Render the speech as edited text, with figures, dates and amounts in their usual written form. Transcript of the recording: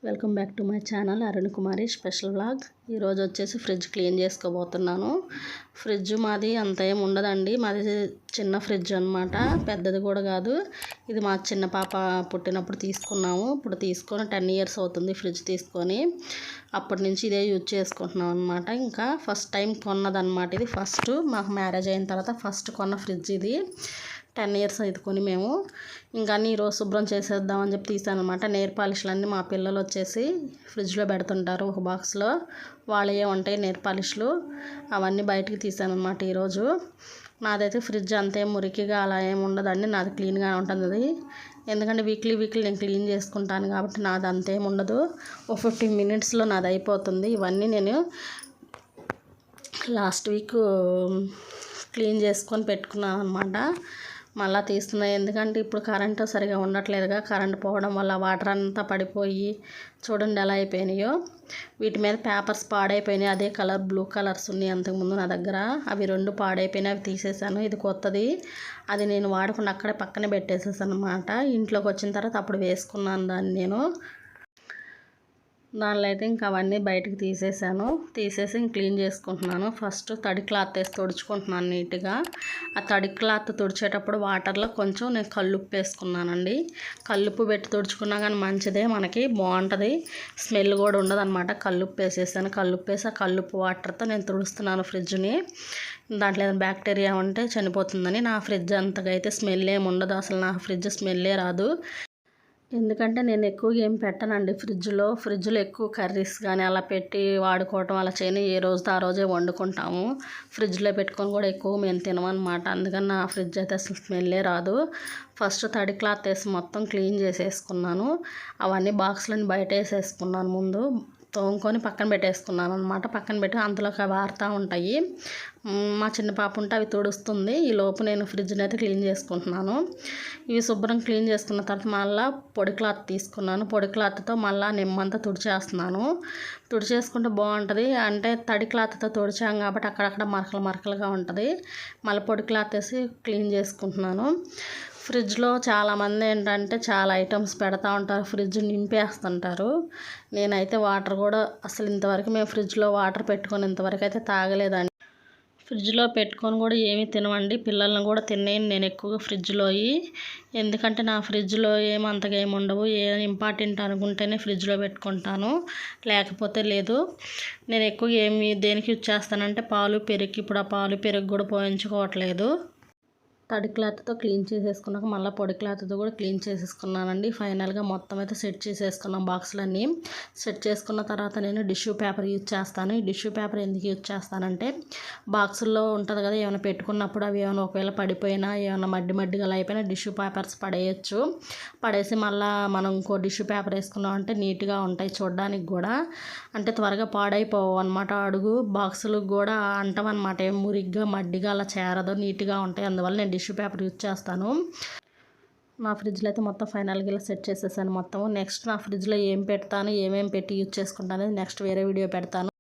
Welcome back to my channel Arunakumari special vlog. ఈరోజు వచ్చేసి fridge clean చేసుకోబోతున్నాను. ఫ్రిడ్జ్ మాది అంత ఏం ఉండదండి, మాది చిన్న ఫ్రిడ్జ్ అనమాట, పెద్దది కూడా కాదు. ఇది మా చిన్న పాప పుట్టినప్పుడు తీసుకున్నాము. ఇప్పుడు తీసుకొని 10 years అవుతుంది ఫ్రిడ్జ్ తీసుకొని. అప్పటి నుంచి ఇదే యూజ్ చేసుకుంటున్నాం అనమాట. ఇంకా ఫస్ట్ టైం కొన్నదనమాట ఇది. ఫస్ట్ మాకు మ్యారేజ్ అయిన తర్వాత ఫస్ట్ కొన్న ఫ్రిడ్జ్ ఇది. 10 years అవుతుంది మేము. ఇంకా అన్నీ ఈరోజు శుభ్రం చేసేద్దామని చెప్పి తీసాను అనమాట. నెయిల్ పాలిష్లు అన్నీ మా పిల్లలు వచ్చేసి ఫ్రిడ్జ్లో పెడుతుంటారు ఒక బాక్స్లో. వాళ్ళే ఉంటాయి నెయిల్ పాలిష్లు, అవన్నీ బయటికి తీసాను అనమాట ఈరోజు. నాదైతే ఫ్రిడ్జ్ అంతే మురికిగా అలా ఏమి ఉండదండి, నాది క్లీన్గా ఉంటుంది. ఎందుకంటే వీక్లీ నేను క్లీన్ చేసుకుంటాను కాబట్టి నాది అంతేం ఉండదు. ఒక 15 minutesలో నాది అయిపోతుంది. ఇవన్నీ నేను లాస్ట్ వీక్ క్లీన్ చేసుకొని పెట్టుకున్నాను అనమాట. మళ్ళీ తీస్తున్నాయి, ఎందుకంటే ఇప్పుడు కరెంటు సరిగా ఉండట్లేదుగా. కరెంట్ పోవడం వల్ల వాటర్ అంతా పడిపోయి చూడండి ఎలా అయిపోయినాయో. వీటి మీద పేపర్స్ పాడైపోయినాయి. అదే కలర్ బ్లూ కలర్స్ ఉన్నాయి అంతకుముందు నా దగ్గర. అవి 2 పాడైపోయినాయి, అవి తీసేసాను. ఇది కొత్తది, అది నేను వాడకుండా అక్కడే పక్కనే పెట్టేసేసాను అనమాట. ఇంట్లోకి వచ్చిన తర్వాత అప్పుడు వేసుకున్నాను దాన్ని నేను. దానిలో అయితే ఇంకా అవన్నీ బయటకు తీసేసి క్లీన్ చేసుకుంటున్నాను. ఫస్ట్ తడి క్లాత్ వేసి తుడుచుకుంటున్నాను నీట్గా. ఆ తడి క్లాత్ తుడిచేటప్పుడు వాటర్లో కొంచెం నేను కల్లుప్పు వేసుకున్నానండి. కల్లుప్పు పెట్టి తుడుచుకున్నా కానీ మంచిదే, మనకి బాగుంటుంది, స్మెల్ కూడా ఉండదు అనమాట. కల్లుప్పు వేసేసాను. కల్లుప్పు వేసి ఆ కల్లుప్పు వాటర్తో నేను తుడుస్తున్నాను ఫ్రిడ్జ్ని. దాంట్లో ఏదైనా బ్యాక్టీరియా ఉంటే చనిపోతుందని. నా ఫ్రిడ్జ్ అంతగా అయితే స్మెల్ ఏమి ఉండదు, అసలు నా ఫ్రిడ్జ్ స్మెల్లే రాదు. ఎందుకంటే నేను ఎక్కువగా ఏం పెట్టనండి ఫ్రిడ్జ్లో ఎక్కువ కర్రీస్ కానీ అలా పెట్టి వాడుకోవటం అలా చేయని. ఏ రోజుతో ఆ రోజే వండుకుంటాము. ఫ్రిడ్జ్లో పెట్టుకొని కూడా ఎక్కువ మేము తినమన్నమాట. అందుకని నా ఫ్రిడ్జ్ అయితే అసలు స్మెల్లే రాదు. ఫస్ట్ తడి క్లాత్ వేసి మొత్తం క్లీన్ చేసేసుకున్నాను. అవన్నీ బాక్స్లని బయట వేసేసుకున్నాను. ముందు తోముకొని పక్కన పెట్టేసుకున్నాను అనమాట. పక్కన పెట్టి అంతలోకి అవి ఆరుతూ ఉంటాయి. మా చిన్న పాప ఉంటే అవి తుడుస్తుంది. ఈ లోపు నేను ఫ్రిడ్జ్ని అయితే క్లీన్ చేసుకుంటున్నాను. ఇవి శుభ్రం క్లీన్ చేసుకున్న తర్వాత మళ్ళీ పొడి క్లాత్ తీసుకున్నాను. పొడి క్లాత్తో మళ్ళీ నిమ్మంతా తుడిచేసుకుంటే బాగుంటుంది. అంటే తడి క్లాత్తో తుడిచాం కాబట్టి అక్కడక్కడ మరకలుగా ఉంటుంది. మళ్ళీ పొడి క్లాత్ వేసి క్లీన్ చేసుకుంటున్నాను. ఫ్రిడ్జ్లో చాలామంది ఏంటంటే చాలా ఐటమ్స్ పెడతా ఉంటారు, ఫ్రిడ్జ్ నింపేస్తుంటారు. నేనైతే వాటర్ కూడా అసలు ఇంతవరకు మేము ఫ్రిడ్జ్లో వాటర్ పెట్టుకొని ఇంతవరకు అయితే తాగలేదండి. ఫ్రిడ్జ్లో పెట్టుకొని కూడా ఏమీ తినవండి, పిల్లల్ని కూడా తినేయండి నేను ఎక్కువగా ఫ్రిడ్జ్లోవి. ఎందుకంటే నా ఫ్రిడ్జ్లో ఏమంతగా ఏమి ఉండవు. ఏ ఇంపార్టెంట్ అనుకుంటేనే ఫ్రిడ్జ్లో పెట్టుకుంటాను, లేకపోతే లేదు. నేను ఎక్కువగా దేనికి యూజ్ చేస్తానంటే పాలు పెరుగు. ఇప్పుడు ఆ పాలు పెరుగు కూడా పోయించుకోవట్లేదు. తడి క్లాత్తో క్లీన్ చేసేసుకున్నాక మళ్ళీ పొడి క్లాత్తో కూడా క్లీన్ చేసేసుకున్నానండి. ఫైనల్గా మొత్తం అయితే సెట్ చేసేసుకున్నాం బాక్సులన్నీ. సెట్ చేసుకున్న తర్వాత నేను టిష్యూ పేపర్ యూజ్ చేస్తాను. ఈ టిష్యూ పేపర్ ఎందుకు యూజ్ చేస్తానంటే బాక్సుల్లో ఉంటుంది కదా, ఏమైనా పెట్టుకున్నప్పుడు అవి ఏమైనా ఒకవేళ పడిపోయినా ఏమైనా మడ్డిగా అయిపోయినా టిష్యూ పేపర్స్ పడేసి మళ్ళీ మనం ఇంకో టిష్యూ పేపర్ వేసుకున్నాం అంటే నీట్గా ఉంటాయి చూడడానికి కూడా. అంటే త్వరగా పాడైపోవు అనమాట. అడుగు బాక్సులు కూడా అంటవన్నమాట, ఏం మురిగ్గా మడ్డిగా అలా చేరదు, నీట్గా ఉంటాయి. అందువల్ల నేను టిష్యూ పేపర్ యూజ్ చేస్తాను. నా ఫ్రిడ్జ్లో అయితే మొత్తం ఫైనల్గా ఇలా సెట్ చేసేసాను మొత్తం. నెక్స్ట్ నా ఫ్రిడ్జ్లో ఏం పెడతాను, ఏమేమి పెట్టి యూజ్ చేసుకుంటాను నెక్స్ట్ వేరే వీడియో పెడతాను.